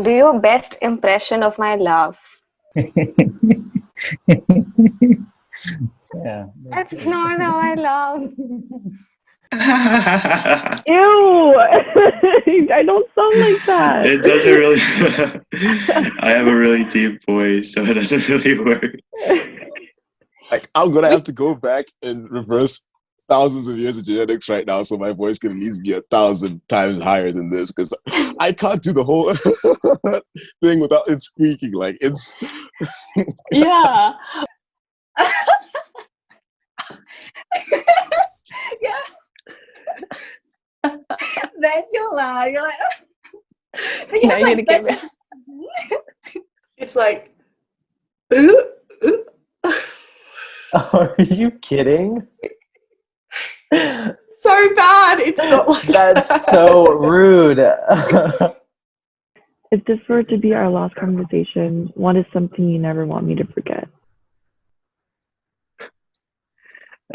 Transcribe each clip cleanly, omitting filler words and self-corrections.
Do your best impression of my laugh. Yeah, That's that's not how I laugh. Ew! I don't sound like that. It doesn't really. I have a really deep voice, so it doesn't really work. Like, I'm gonna have to go back and reverse thousands of years of genetics right now, so my voice can at least be 1,000 times higher than this. Because I can't do the whole thing without it squeaking. Like it's Yeah. Yeah. That's your laugh. You're like, but Now yeah, you're like gonna such get it's like, ooh, ooh. Are you kidding? So bad. It's not like That's so rude. If this were to be our last conversation, what is something you never want me to forget?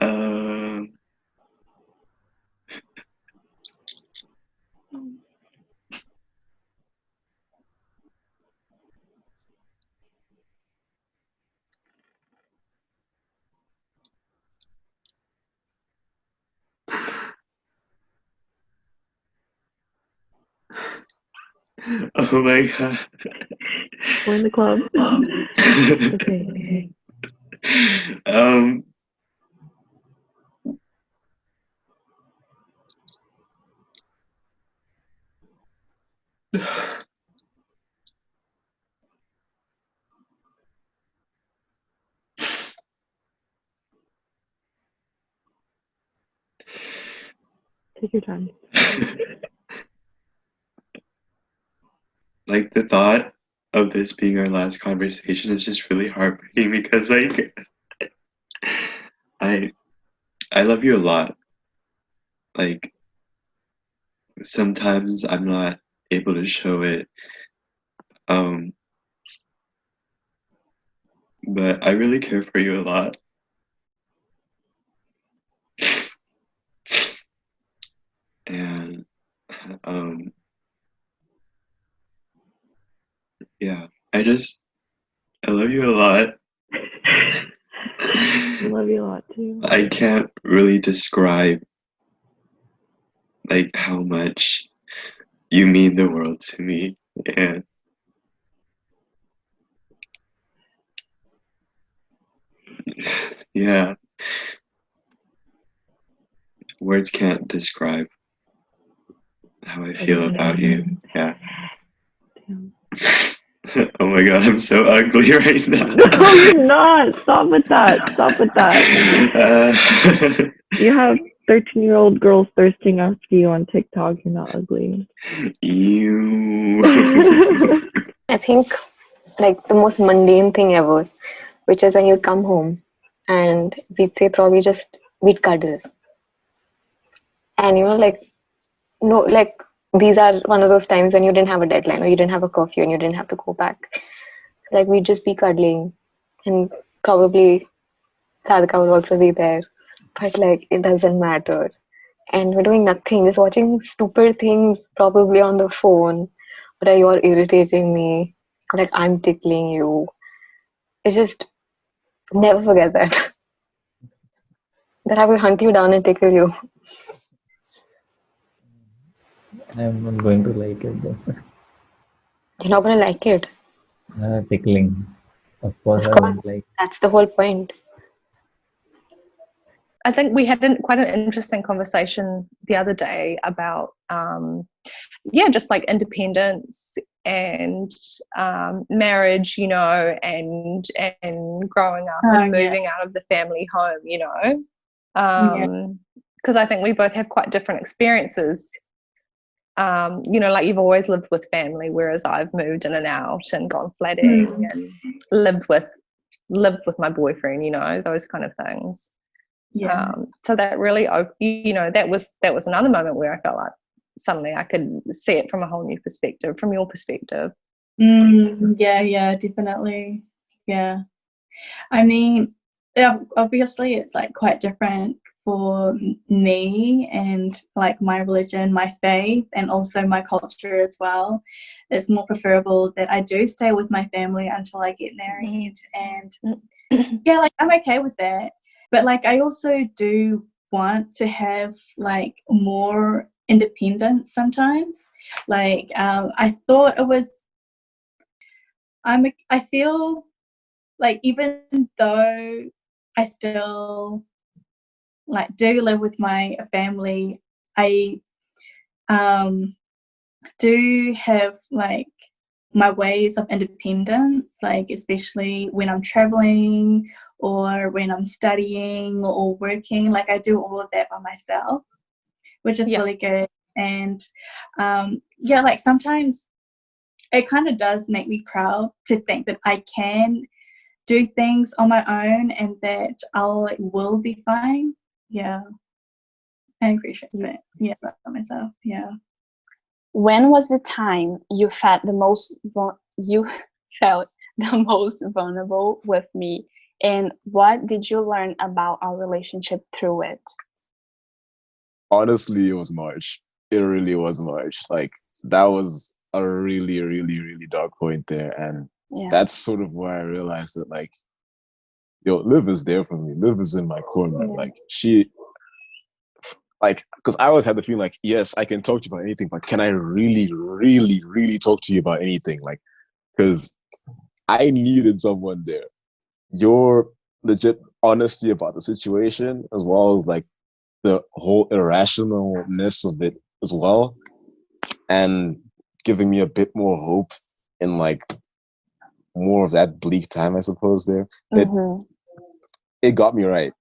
Um, oh my god. We're in the club. Okay. um, Take your time. like the thought of this being our last conversation is just really heartbreaking because like I I love you a lot. Like sometimes I'm not able to show it. Um, but I really care for you a lot. And um yeah, I love you a lot. I love you a lot too. I can't really describe like how much you mean the world to me. And yeah, words can't describe how I feel about you. Yeah. Damn. Oh my god, I'm so ugly right now. No, you're not. Stop with that. Stop with that. You have 13-year-old girls thirsting after you on TikTok. You're not ugly. You. I think like the most mundane thing ever, which is when you come home and we'd say probably just we'd cuddle. And like no like these are one of those times when you didn't have a deadline or you didn't have a curfew and you didn't have to go back. Like we'd just be cuddling and probably Sadhika would also be there. But like it doesn't matter. And we're doing nothing, just watching stupid things probably on the phone. But you're irritating me. Like I'm tickling you. It's just never forget that. That I will hunt you down and tickle you. I'm not going to like it though. You're not gonna like it. Tickling. Of course, Of I course, won't like. that's the whole point. I think we had quite an interesting conversation the other day about, just like independence and marriage, and growing up and moving out of the family home, because I think we both have quite different experiences. Like you've always lived with family, whereas I've moved in and out and gone flatting and lived with my boyfriend, those kind of things. Yeah. So that really, that was another moment where I felt like suddenly I could see it from a whole new perspective, from your perspective. Yeah, definitely. Yeah. I mean, obviously it's like quite different for me and like my religion, my faith, and also my culture as well, it's more preferable that I do stay with my family until I get married. And yeah, like I'm okay with that. But like I also do want to have like more independence sometimes. Like I thought it was I feel like even though I still like do live with my family, I do have like my ways of independence, like especially when I'm traveling or when I'm studying or working. Like I do all of that by myself, which is really good. And yeah, like sometimes it kind of does make me proud to think that I can do things on my own and that will be fine. Yeah, I appreciate that. Yeah, about myself. Yeah. When was the time you felt the most vulnerable with me, and what did you learn about our relationship through it? Honestly, it was March. It really was March. Like that was a really, really, really dark point there, and that's sort of where I realized that like, yo, Liv is there for me. Liv is in my corner. Like she, like, because I always had the feeling like, yes, I can talk to you about anything, but can I really, really, really talk to you about anything? Like, because I needed someone there. Your legit honesty about the situation, as well as like the whole irrationalness of it as well, and giving me a bit more hope in like more of that bleak time, I suppose. It got me right.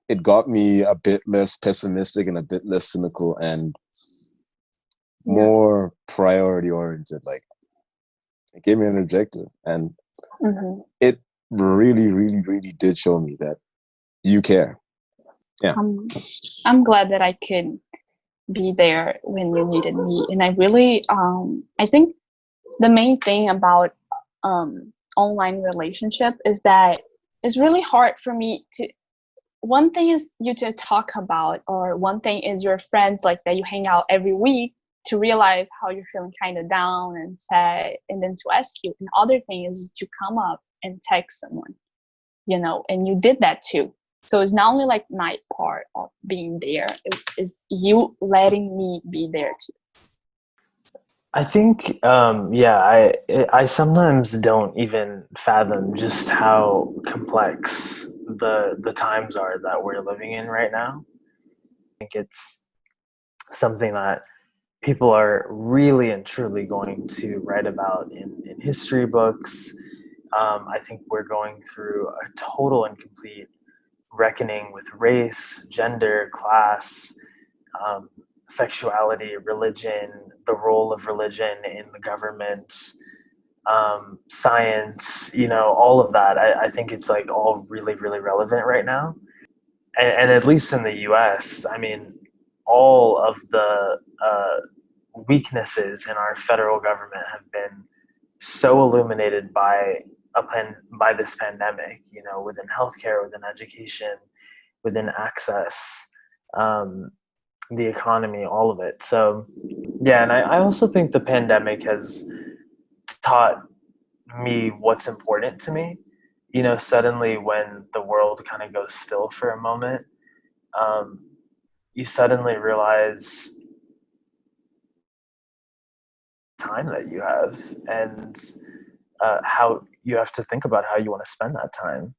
It got me a bit less pessimistic and a bit less cynical and more priority oriented. Like it gave me an objective, and it really, really, really did show me that you care. Yeah, I'm glad that I could be there when you needed me, and I really I think the main thing about online relationship is that it's really hard for me to. One thing is you to talk about, or one thing is your friends like that you hang out every week to realize how you're feeling kind of down and sad, and then to ask you. And other thing is to come up and text someone, and you did that too. So it's not only like my part of being there, it's you letting me be there too. I think, I sometimes don't even fathom just how complex the times are that we're living in right now. I think it's something that people are really and truly going to write about in history books. I think we're going through a total and complete reckoning with race, gender, class, sexuality, religion, the role of religion in the government, science, all of that. I think it's like all really, really relevant right now. And at least in the US, I mean, all of the weaknesses in our federal government have been so illuminated by this pandemic, within healthcare, within education, within access, the economy, all of it. So yeah, and I also think the pandemic has taught me what's important to me. Suddenly when the world kind of goes still for a moment, you suddenly realize time that you have, and how you have to think about how you want to spend that time,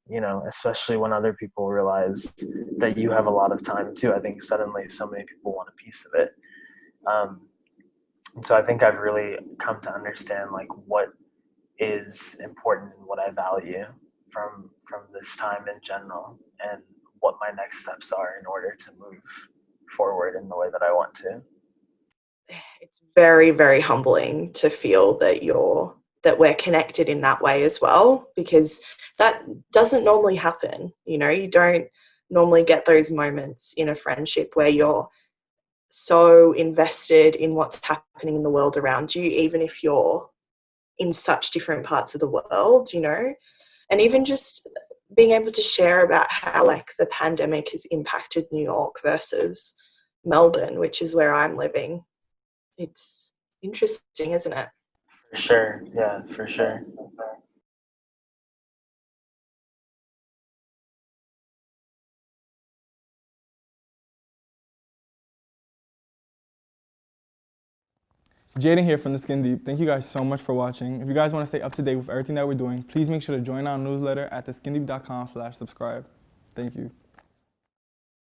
especially when other people realize that you have a lot of time too. I think suddenly so many people want a piece of it. And so I think I've really come to understand like what is important and what I value from this time in general, and what my next steps are in order to move forward in the way that I want to. It's very, very humbling to feel that we're connected in that way as well, because that doesn't normally happen. You don't normally get those moments in a friendship where you're so invested in what's happening in the world around you, even if you're in such different parts of the world, and even just being able to share about how like the pandemic has impacted New York versus Melbourne, which is where I'm living. It's interesting, isn't it? For sure. Yeah, for sure. Jaden here from The Skin Deep. Thank you guys so much for watching. If you guys want to stay up to date with everything that we're doing, please make sure to join our newsletter at theskindeep.com/subscribe. Thank you.